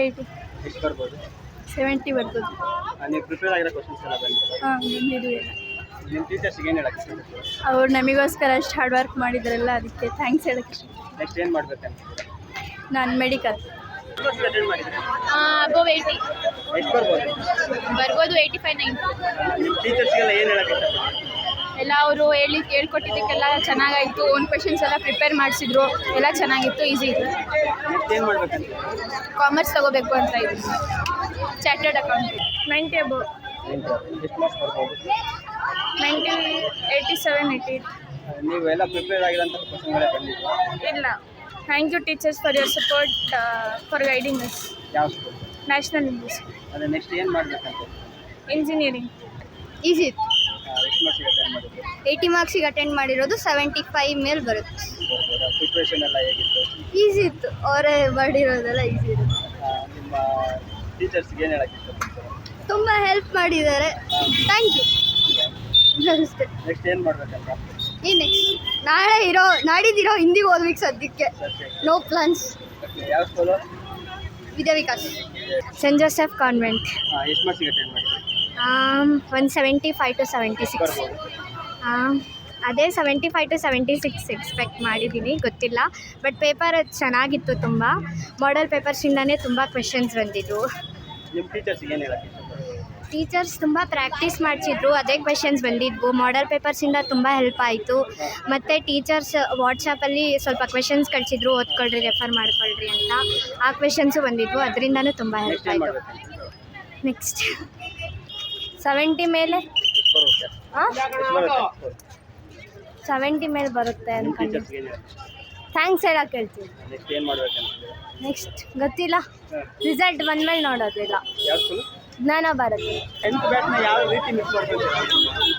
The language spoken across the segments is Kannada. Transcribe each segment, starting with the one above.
80. ಎಷ್ಟು ಬರ್ಬೋದು? 70 ಬರ್ಬೋದು. ನೀವು ಪ್ರಿಪೇರ್ ಆಗಿರೋ ಕ್ವಶನ್ಸ್ ಎಲ್ಲ ಬಂದಿದೆ. ಹಾಂ ಬಂದಿದ್ದು ಎಲ್ಲ. ನಿಮ್ಮ ಟೀಚರ್ಸ್ಗೆ ಏನು ಹೇಳಕ್ಕೆ ಇಷ್ಟಪಡ್ತೀರಾ? ಅವ್ರು ನಮಗೋಸ್ಕರ ಅಷ್ಟು ಹಾರ್ಡ್ ವರ್ಕ್ ಮಾಡಿದ್ರಲ್ಲ ಅದಕ್ಕೆ ಥ್ಯಾಂಕ್ಸ್ ಹೇಳಕ್ಕೆ ಇಷ್ಟ. ನೆಕ್ಸ್ಟ್ ಏನು ಮಾಡ್ಬೇಕಂತ? ನಾನು ಮೆಡಿಕಲ್. ಅಟೆಂಡ್ ಮಾಡಿದ್ರೆ ಅಬೋವ್ 80 ಎಷ್ಟು ಬರ್ಬೋದು? ಬರ್ಬೋದು 85 90. ನಿಮ್ಮ ಟೀಚರ್ಸ್ಗೆಲ್ಲ ಏನು ಹೇಳಕ್ಕೆ ಇಷ್ಟಪಡ್ತೀರಾ? ಎಲ್ಲ ಅವರು ಹೇಳ್ಕೊಟ್ಟಿದ್ದಕ್ಕೆಲ್ಲ ಚೆನ್ನಾಗಾಯಿತು. ಓನ್ ಕ್ವೆಶನ್ಸ್ ಎಲ್ಲ ಪ್ರಿಪೇರ್ ಮಾಡಿಸಿದ್ರು, ಎಲ್ಲ ಚೆನ್ನಾಗಿತ್ತು, ಈಸಿ ಇತ್ತು. ನೆಕ್ಸ್ಟ್ ಏನು ಮಾಡ್ಬೇಕಂತ? ಕಾಮರ್ಸ್ ತೊಗೋಬೇಕು ಅಂತ ಇದ್ದೀನಿ. Chartered account. 90 ಅಬೋವ್. ಎಷ್ಟು ಮಾರ್ಕ್ಸ್ ಬರ್ಬೋದು? 90 87 88. ನೀವು ಎಲ್ಲ ಪ್ರಿಪೇರ್ ಆಗಿರೋಂಥ ಕ್ವಶನ್ಗಳೇ ಬಂದಿದೆ. ಇಲ್ಲ. Thank you teachers for your support for guiding us. ಯಾವ ಸ್ಕೂಲ್? National English. ಅದೇ ನೆಕ್ಸ್ಟ್ ಏನು ಮಾಡ್ಬೇಕಂತ? ಇಂಜಿನಿಯರಿಂಗ್. ಈಸಿ ಇತ್ತು. ಎಷ್ಟು ಮಾರ್ಕ್ಸಿಗೆ ಅಟೆಂಡ್ ಮಾಡಿದ್ರು? 80 ಮಾರ್ಕ್ಸಿಗೆ ಅಟೆಂಡ್ ಮಾಡಿರೋದು 75 ಮೇಲೆ ಬರುತ್ತೆ. ಬರ್ಬೋದಾ? ಪ್ರಿಪ್ರೇಷನ್ ಎಲ್ಲ ಹೇಗಿತ್ತು? ಈಸಿ ಇತ್ತು. ಅವರೇ ಮಾಡಿರೋದೆಲ್ಲ ಈಸಿ ಇರುತ್ತೆ. ನಿಮ್ಮ ಟೀಚರ್ಸ್ಗೆ ಏನು ಹೇಳಕ್ಕೆ ಇಷ್ಟಪಡ್ತೀರಾ? ತುಂಬ ಹೆಲ್ಪ್ ಮಾಡಿದ್ದಾರೆ. ಥ್ಯಾಂಕ್ ಯು ಅಷ್ಟೇ. ನೆಕ್ಸ್ಟ್ ಏನು ಮಾಡ್ಬೇಕಂತ? ಈ ನೆಕ್ಸ್ಟ್ ನಾಡಿದ್ದಿರೋ ಹಿಂದಿಗೆ ಓದ್ಬೇಕು ಸದ್ಯಕ್ಕೆ. No plans. ಯಾವ school? Vidya Vikas. Saint Joseph convent. ಎಷ್ಟು ಮಾರ್ಕ್ಸಿಗೆ ಅಟೆಂಡ್ ಮಾಡಿದ್ರು? 175 to 76. ಬರ್ಬೋದು. ಅದೇ 75 to 76 ಎಕ್ಸ್ಪೆಕ್ಟ್ ಮಾಡಿದ್ದೀನಿ, ಗೊತ್ತಿಲ್ಲ. ಬಟ್ ಪೇಪರ್ ಚೆನ್ನಾಗಿತ್ತು. ತುಂಬ ಮಾಡೆಲ್ ಪೇಪರ್ಸಿಂದನೇ ತುಂಬ ಕ್ವೆಶನ್ಸ್ ಬಂದಿದ್ದು. ನಿಮ್ಮ ಟೀಚರ್ಸ್ಗೆ ಏನು ಹೇಳಕ್ಕೆ ಇಷ್ಟಪಡ್ತೀರಾ? ಟೀಚರ್ಸ್ ತುಂಬ ಪ್ರಾಕ್ಟೀಸ್ ಮಾಡಿಸಿದ್ರು, ಅದೇ ಕ್ವೆಶನ್ಸ್ ಬಂದಿದ್ವು. ಮಾಡೆಲ್ ಪೇಪರ್ಸಿಂದ ತುಂಬ ಹೆಲ್ಪ್ ಆಯಿತು. ಮತ್ತು ಟೀಚರ್ಸ್ ವಾಟ್ಸಪ್ಪಲ್ಲಿ ಸ್ವಲ್ಪ ಕ್ವೆಶನ್ಸ್ ಕಳಿಸಿದ್ರು, ಓದ್ಕೊಳ್ರಿ, ರೆಫರ್ ಮಾಡ್ಕೊಳ್ರಿ ಅಂತ. ಆ ಕ್ವೆಶನ್ಸು ಬಂದಿದ್ವು, ಅದರಿಂದನೂ ತುಂಬ ಹೆಲ್ಪ್ ನೆಕ್ಸ್ಟ್ ಏನು ಆಯಿತು. ಮಾಡ್ಬೇಕಂತ? ನೆಕ್ಸ್ಟ್ 70 ಮೇಲೆ. ಎಷ್ಟು ಬರುತ್ತೆ? ಹಾಂ, ಎಷ್ಟು ಬರುತ್ತೆ? 70 ಮೇಲೆ ಬರುತ್ತೆ ನಿಮ್ಮ ಅಂದ್ಕೊಂಡು ಟೀಚರ್ಸ್ಗೆ ಏನು ಹೇಳಕ್ಕೆ? ಥ್ಯಾಂಕ್ಸ್ ಹೇಳಕ್ಕೆ ಹೇಳ್ತೀವಿ. ನೆಕ್ಸ್ಟ್ ಏನು ಮಾಡ್ಬೇಕಂತ? ನೆಕ್ಸ್ಟ್ ಗೊತ್ತಿಲ್ಲ, ರಿಸಲ್ಟ್ ಬಂದಮೇಲೆ ನೋಡೋದಿಲ್ಲ. ಯಾವ ಸ್ಕೂಲು? ಜ್ಞಾನ ಭಾರತಿ. 10th ಬ್ಯಾಚ್ನ ಯಾವ ರೀತಿ ಮಿಸ್ ಮಾಡ್ಕೊಳ್ತೀರಾ?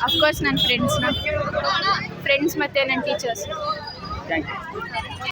ಅಫ್ಕೋರ್ಸ್ ನನ್ನ ಫ್ರೆಂಡ್ಸ್ ಮತ್ತು ನನ್ನ ಟೀಚರ್ಸ್. Thank you.